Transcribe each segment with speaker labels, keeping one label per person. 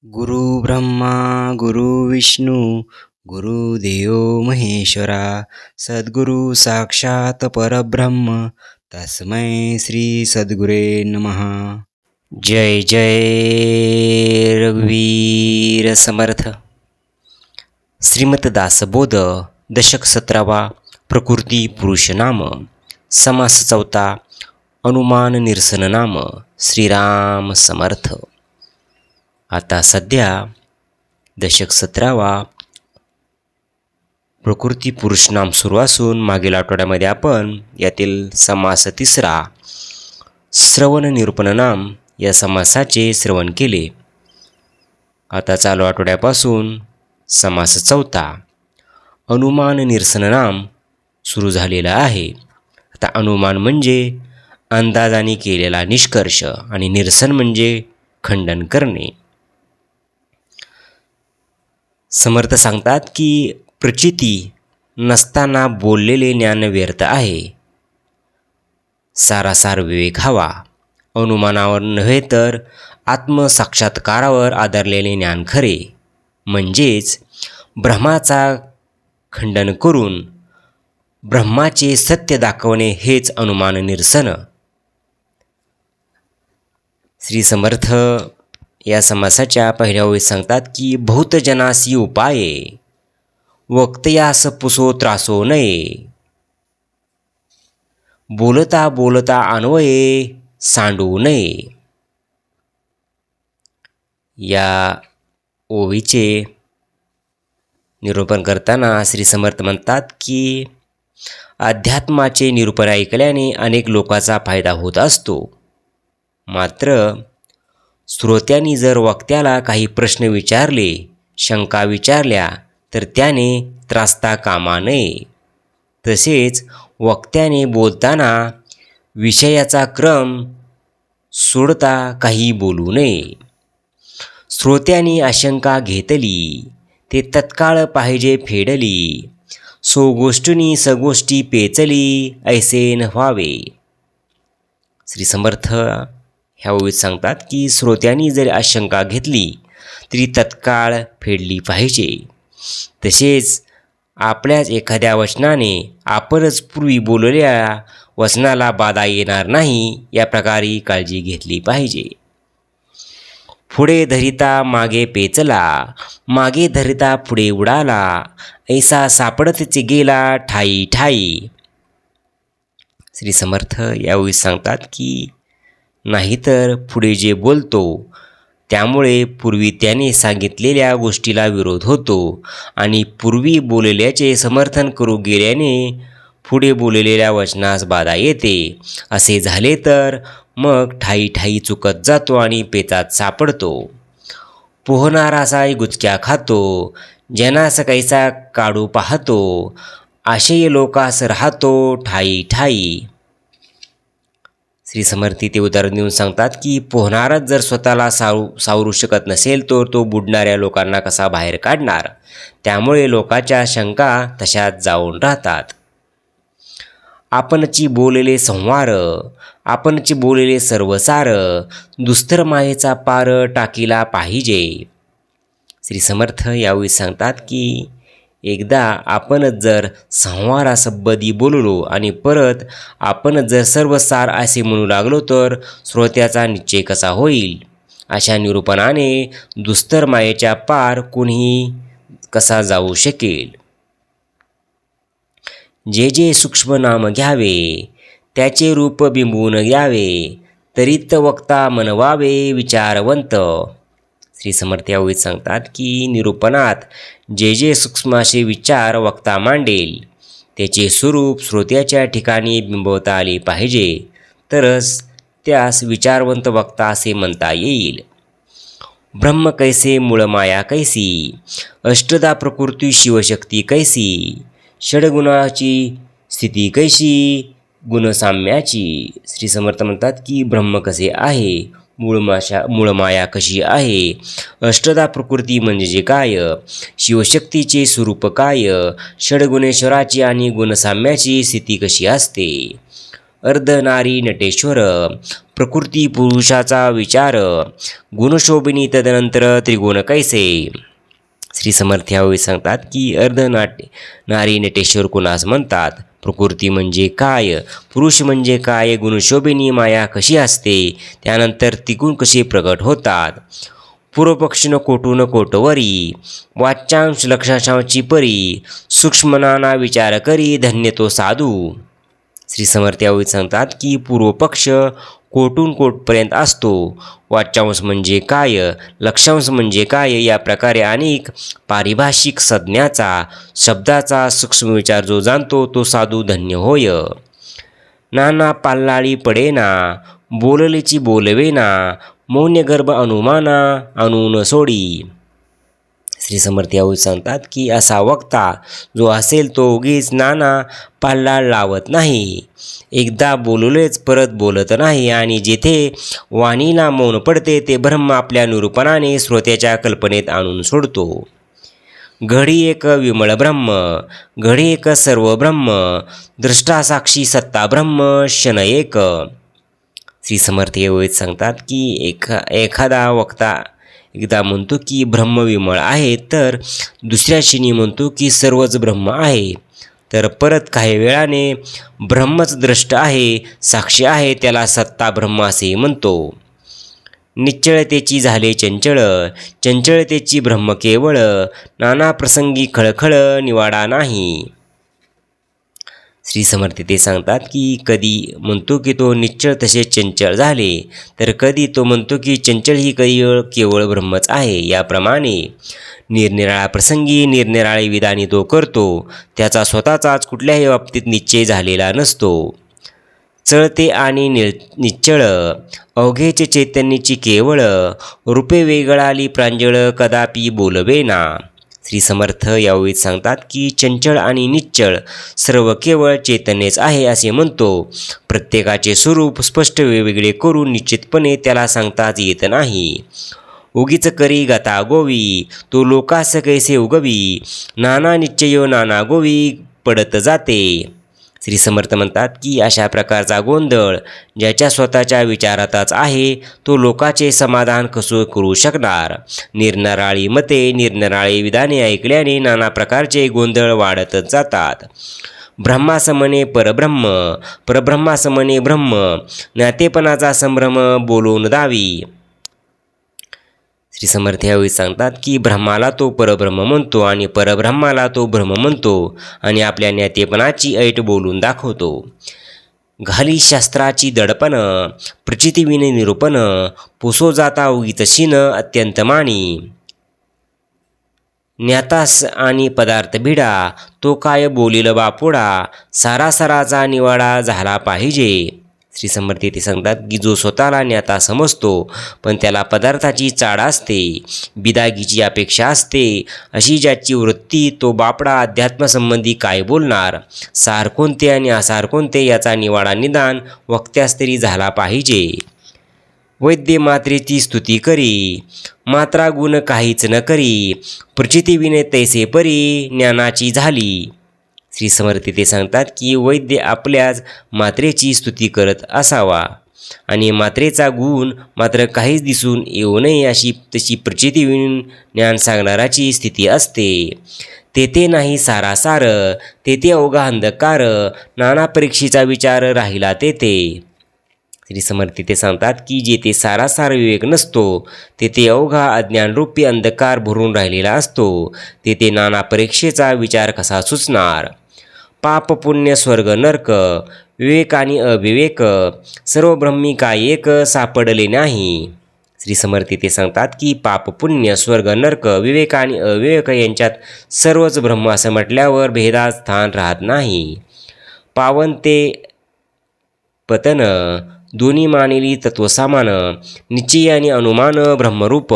Speaker 1: गुरु ब्रह्मा गुरु विष्णू गुरुदेव महेश्वरा सद्गुरु साक्षात परब्रह्म तस्मै श्री सद्गुरे नमः। जय जय रघुवीर समर्थ। श्रीमत दासबोध दशक 17वा प्रकृती पुरुष नाम समास 4 अनुमान निरसन नाम श्रीराम समर्थ। आता सध्या दशक 17वा प्रकृती पुरुष नाम सुरू असून मागील आठवड्यामध्ये आपण यातील समास 3 श्रवण निरूपण नाम या समासाचे श्रवण केले। आता चालू आठवड्यापासून समास 4 अनुमान निरसन नाम सुरू झालेला आहे। आता अनुमान म्हणजे अंदाजाने केलेला निष्कर्ष आणि निरसन म्हणजे खंडन करणे। समर्थ सांगतात की प्रचिती नसताना बोललेले ज्ञान व्यर्थ आहे। सारासार विवेक हवा। अनुमानावर नव्हे तर आत्मसाक्षात्कारावर आधारलेले ज्ञान खरे, म्हणजेच ब्रह्माचा खंडन करून ब्रह्माचे सत्य दाखवणे हेच अनुमान निरसन। श्री समर्थ या समासाच्या पहिल्या ओळीत सांगतात की बहुतजनासी उपाये वक्तयास पुसो त्रासो नये, बोलता बोलता अन्वये सांडू नये। या ओळीचे निरूपण करताना श्री समर्थ म्हणतात की अध्यात्माचे निरूपण ऐकल्याने अनेक लोकांचा फायदा होत असतो, मात्र श्रोत्यांनी जर वक्त्याला काही प्रश्न विचारले, शंका विचारल्या तर त्याने त्रासता कामा नये। तसेच वक्त्याने बोलताना विषयाचा क्रम सोडता काही बोलू नये। श्रोत्यांनी आशंका घेतली ते तत्काळ पाहिजे फेडली, सो गोष्टींनी सगोष्टी पेचली ऐसे न व्हावे। श्री समर्थ ह्या ओळीत सांगतात की श्रोत्यांनी जर आशंका घेतली तरी तत्काळ फेडली पाहिजे। तसेच आपल्याच एखाद्या वचनाने आपणच पूर्वी बोललेल्या वचनाला बाधा येणार नाही या प्रकारे काळजी घेतली पाहिजे। पुढे धरिता मागे पेचला, मागे धरिता पुढे उडाला, ऐसा सापडतच गेला ठाई ठाई। श्री समर्थ यावेळी सांगतात की नाहीतर पुढे जे बोलतो त्यामुळे पूर्वी त्याने सांगितलेल्या गोष्टीला विरोध होतो आणि पूर्वी बोललेल्याचे समर्थन करू गेल्याने पुढे बोललेल्या वचनास बाधा येते। असे झाले तर मग ठाई ठाई चुकत जातो आणि पेचात सापडतो। पोहणारासा गुचक्या खातो, जनास कैसा काढू पाहतो, आशय लोकास राहतो ठाई ठाई। श्री समर्थी ते उदाहरण देऊन सांगतात की पोहणाराच जर स्वतःला सावरू शकत नसेल तर तो बुडणाऱ्या लोकांना कसा बाहेर काढणार। त्यामुळे लोकांच्या शंका तशाच जाऊन राहतात। आपणची बोललेले संवार, आपणची बोललेले सर्वसार, दुस्तर मायेचा पार टाकीला पाहिजे। श्री समर्थ यावेळी सांगतात की एकदा आपणच जर संवारासंबंधी बोललो आणि परत आपणच जर सर्वसार असे म्हणू लागलो तर श्रोत्याचा निश्चय कसा होईल। अशा निरूपणाने दुस्तर मायेच्या पार कोणीही कसा जाऊ शकेल। जे जे सूक्ष्म नाम घ्यावे त्याचे रूप बिंबवून घ्यावे, तरीत वक्ता मनवावे विचारवंत। श्री समर्थ यावेळी सांगतात की निरूपणात जे जे सूक्ष्म असे विचार वक्ता मांडेल त्याचे स्वरूप श्रोत्याच्या ठिकाणी बिंबवता आले पाहिजे, तरच त्यास विचारवंत वक्ता असे म्हणता येईल। ब्रह्म कैसे मूळ माया कैसी, अष्टदा प्रकृती शिवशक्ती कैसी, षडगुणाची स्थिती कैशी, गुणसाम्याची। श्री समर्थ म्हणतात की ब्रह्म कसे आहे, मूळ माया कशी आहे, अष्टदा प्रकृती म्हणजे काय, शिवशक्तीचे स्वरूप काय, षडगुणेश्वराची आणि गुणसाम्याची स्थिती कशी असते, अर्धनारी नटेश्वर, प्रकृती पुरुषाचा विचार गुणशोभिनी तदनंतर त्रिगुण कैसे. श्री समर्थ यावेळी सांगतात की नारी नटेश्वर कुणास म्हणतात. प्रकृती म्हणजे काय, पुरुष म्हणजे काय, गुणशोभिनी माया कशी असते, त्यानंतर त्रिगुण कसे प्रगट होतात. पूर्वपक्षीनं कोटून कोटवरी, वाच्यांश लक्षांशांची परी, सूक्ष्म नाना विचार करी, धन्य तो साधू. श्री समर्थ यावेळी सांगतात की पूर्वपक्ष कोटून कोटपर्यंत असतो. वाच्यांश म्हणजे काय, लक्षांश म्हणजे काय, या प्रकारे अनेक पारिभाषिक संज्ञाचा शब्दाचा सूक्ष्म विचार जो जाणतो तो साधू धन्य होय. नाना पाल्लाळी पडेना, बोललेची बोलवेना, मौन्य गर्भ अनुमाना आणून सोडी. श्री समर्थ यावेळी सांगतात की असा वक्ता जो असेल तो उगीच नाना पाल्लाळ लावत नाही, एकदा बोललेच परत बोलत नाही, आणि जेथे वाणीला मौन पडते ते ब्रह्म आपल्या निरूपणाने श्रोत्याच्या कल्पनेत आणून सोडतो. घडी एक विमळ ब्रह्म, घडी एक सर्व ब्रह्म, दृष्टा साक्षी सत्ता ब्रह्म, क्षण एक. श्री समर्थ यावेळी सांगतात की एखादा वक्ता एकदा म्हणतो की ब्रह्म विमळ आहे, तर दुसऱ्या क्षणी म्हणतो की सर्वच ब्रह्म आहे, तर परत काही वेळाने ब्रह्मच द्रष्ट आहे, साक्षी आहे, त्याला सत्ता ब्रह्म असे म्हणतो. निश्चळतेची झाले चंचळ, चंचळतेची ब्रह्म केवळ, नाना प्रसंगी खळखळ निवाडा नाही. श्री समर्थ ते सांगतात की कधी म्हणतो की तो निश्चळ तसे चंचळ झाले, तर कधी तो म्हणतो की चंचळ ही केवळ ब्रह्मच आहे. याप्रमाणे निरनिराळ्या प्रसंगी निरनिराळे विधाने तो करतो, त्याचा स्वतःचाच कुठल्याही बाबतीत निश्चय झालेला नसतो. चळते आणि निश्चळ अवघेचे चैतन्याची केवळ, रूपे वेगळाली प्रांजळ कदापि बोलवेना. श्री समर्थ यावेळी सांगतात की चंचळ आणि निश्चळ सर्व केवळ चैतन्यच आहे असे म्हणतो. प्रत्येकाचे स्वरूप स्पष्ट वेगवेगळे करून निश्चितपणे त्याला सांगताच येत नाही. उगीच करी गता गोवी, तो लोकास कैसे उगवी, नाना निश्चयो नाना गोवी पडत जाते. श्री समर्थ म्हणतात की अशा प्रकारचा गोंधळ ज्याच्या स्वतःच्या विचारातच आहे तो लोकाचे समाधान कसं करू शकणार. निरनिराळी मते निरनिराळी विधाने ऐकल्याने नाना प्रकारचे गोंधळ वाढतच जातात. ब्रह्मासमने परब्रह्म, परब्रह्मासमने ब्रह्म, ज्ञातेपणाचा संभ्रम बोलून दावी. श्री समर्थ यावेळी सांगतात की ब्रह्माला तो परब्रह्म म्हणतो आणि परब्रह्माला तो ब्रह्म म्हणतो आणि आपल्या ज्ञातेपणाची ऐट बोलून दाखवतो. घाली शास्त्राची दडपण, प्रचितीविने निरूपण, पुसो जाता उगीच शिन अत्यंत मानी. ज्ञातास आणि पदार्थ भिडा, तो काय बोलील बापुडा, सारासाराचा निवाडा झाला पाहिजे. श्री समर्थ ते सांगतात की जो स्वतःला ज्ञाता समजतो पण त्याला पदार्थाची चाड असते, बिदागीची अपेक्षा असते, अशी ज्याची वृत्ती, तो बापडा अध्यात्मसंबंधी काय बोलणार. सार कोणते आणि असार कोणते याचा निवाडा निदान वक्त्यास तरी झाला पाहिजे. वैद्य मात्रेची स्तुती करी, मात्रा गुण काहीच न करी, प्रचितीविने तैसे परी ज्ञानाची झाली. श्री समर्थ ते सांगतात की वैद्य आपल्याच मात्रेची स्तुती करत असावा आणि मात्रेचा गुण मात्र काहीच दिसून येऊ नये अशी तशी प्रचितीविन ज्ञान सांगणाराची स्थिती असते. तेथे नाही सारासार, तेथे अवघा अंधकार, नाना परीक्षेचा विचार राहिला तेथे. श्री समर्थ ते सांगतात की जेथे सारासार विवेक नसतो तेथे अवघा अज्ञानरूपी अंधकार भरून राहिलेला असतो, तेथे नाना परीक्षेचा विचार कसा सुचणार. पाप पुण्य स्वर्ग नरक, विवेक आणि अविवेक, सर्व ब्रह्मी काय एक सापडले नाही. श्री समर्थ ते सांगतात की पाप पुण्य स्वर्ग नरक विवेक आणि अविवेक यांच्यात सर्वच ब्रह्म असं म्हटल्यावर भेदात स्थान राहत नाही. पावन ते पतन दोन्ही मानेली तत्वसामान, निश्चय आणि अनुमान ब्रह्मरूप.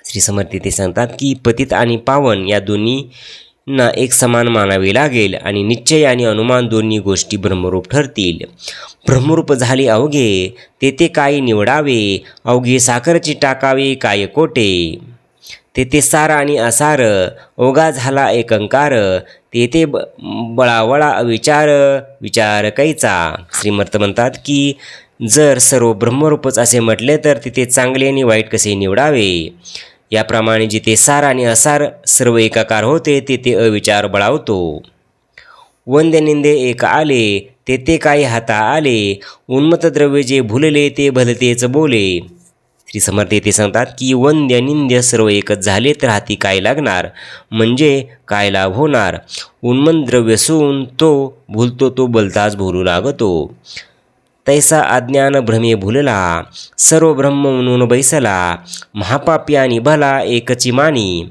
Speaker 1: श्री समर्थ ते सांगतात की पतित आणि पावन या दोन्हींना एक समान मानावे लागेल आणि निश्चय आणि अनुमान दोन्ही गोष्टी ब्रह्मरूप ठरतील. ब्रह्मरूप झाले अवघे, तेथे काय निवडावे, अवघे साखरची टाकावे काय कोटे. तेथे सार आणि असार, ओघा झाला एकंकार, तेथे बळावळा विचार, विचार कैचा. श्रीमर्थ म्हणतात की जर सर्व ब्रह्मरूपच असे म्हटले तर तिथे चांगले आणि वाईट कसे निवडावे. याप्रमाणे जिथे सार आणि असार सर्व एकाकार होते तेथे अविचार बळावतो. वंद्य निंदे एक आले तेथे काही हाता आले. उन्मत्त द्रव्य जे भुलले ते भलतेच बोले. श्री समर्थ येथे सांगतात की वंद्य निंद्य सर्व एकच झाले तर हाती काय लागणार, म्हणजे काय लाभ होणार. उन्मत्त द्रव्य सून तो भुलतो तो बोलताच भुलू लागतो. तैसा अज्ञान भ्रमे भुलला सर्व ब्रह्म म्हणून बैसला. महापापी आणि भला एकची मानी.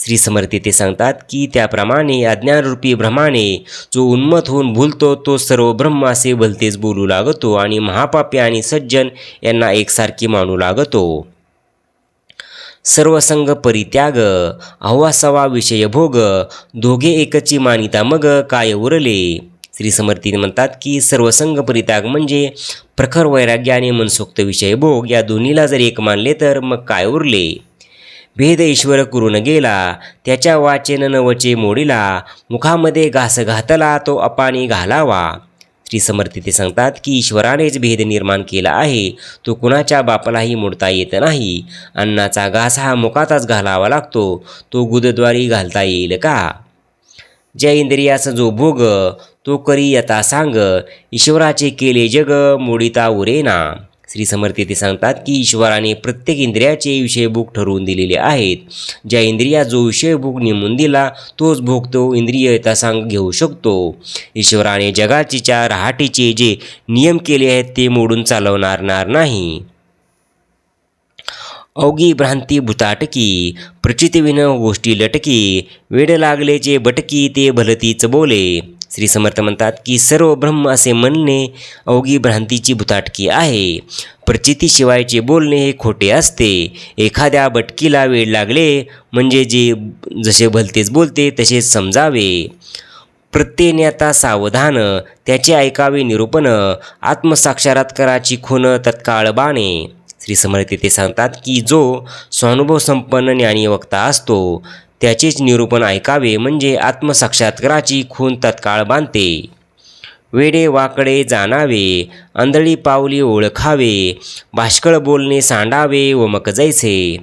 Speaker 1: श्री समर्थ ते सांगतात की त्याप्रमाणे अज्ञानरूपी भ्रमाने जो उन्मत्त होऊन भुलतो तो सर्व ब्रह्म असे भलतेच बोलू लागतो आणि महापापी आणि सज्जन यांना एकसारखी मानू लागतो. सर्वसंग परित्याग अव्वासवा विषय भोग दोघे एकची मानिता मग काय उरले. श्री समर्थी म्हणतात की सर्वसंग परित्याग म्हणजे प्रखर वैराग्य आणि मनसोक्त विषय भोग या दोन्हीला जर एक मानले तर मग काय उरले. भेद ईश्वर करून गेला त्याच्या वाचेन नवचे मोडीला. मुखामध्ये घास घातला तो अपानी घालावा. श्री समर्थ ते सांगतात की ईश्वरानेच भेद निर्माण केला आहे, तो कुणाच्या बापालाही मोडता येत नाही. अन्नाचा घास हा मुखातच घालावा लागतो, तो गुदद्वारी घालता येईल का. ज्या इंद्रियाचा जो भोग तो करी यथा सांग. ईश्वराचे केले जग मोडिता उरेना. श्री समर्थ ते सांगतात की ईश्वराने प्रत्येक इंद्रियाचे विषयभोग ठरवून दिलेले आहेत. ज्या इंद्रिया जो विषयभोग नेमून दिला तोच भोग तो इंद्रिय यथासांग घेऊ शकतो. ईश्वराने जगाच्या राहाटीचे जे नियम केले आहेत ते मोडून चालवणार नाही. अवघी भ्रांती भूताटकी प्रचितीविन गोष्टी लटकी. वेड लागलेचे बटकी ते भलतीच बोले. श्री समर्थ म्हणतात की सर्व ब्रह्म असे म्हणणे अवघी भ्रांतीची भुताटकी आहे. प्रचितीशिवायचे बोलणे हे खोटे असते. एखाद्या बटकीला वेड लागले म्हणजे जे जसे भलतेच बोलते तसेच समजावे. प्रत्येन्याता सावधान त्याचे ऐकावे निरूपण. आत्मसाक्षात्काराची खूण तत्काळ बाणे. श्री समर्थ ते सांगतात की जो स्वानुभव संपन्न ज्ञानी वक्ता असतो त्याचेच निरूपण ऐकावे म्हणजे आत्मसाक्षात्काराची खूण तत्काळ बांधते. वेडे वाकडे जाणावे आंधळी पावली ओळखावे. भाष्कळ बोलणे सांडावे व मक जैसे.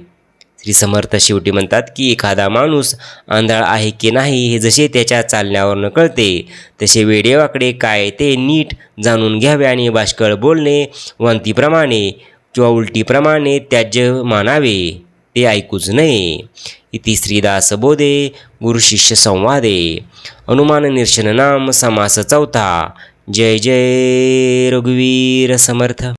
Speaker 1: श्री समर्थ शेवटी म्हणतात की एखादा माणूस आंधळा आहे की नाही हे जसे त्याच्या चालण्यावरून कळते तसे वेडेवाकडे काय ते नीट जाणून घ्यावे आणि भाष्कळ बोलणे वांतीप्रमाणे किंवा उलटीप्रमाणे त्याज्य मानावे, ते ऐकूच नये. इति श्रीदासबोधे गुरुशिष्य संवादे. अनुमान निरशन नाम समास चौथा. जय जय रघुवीर समर्थ.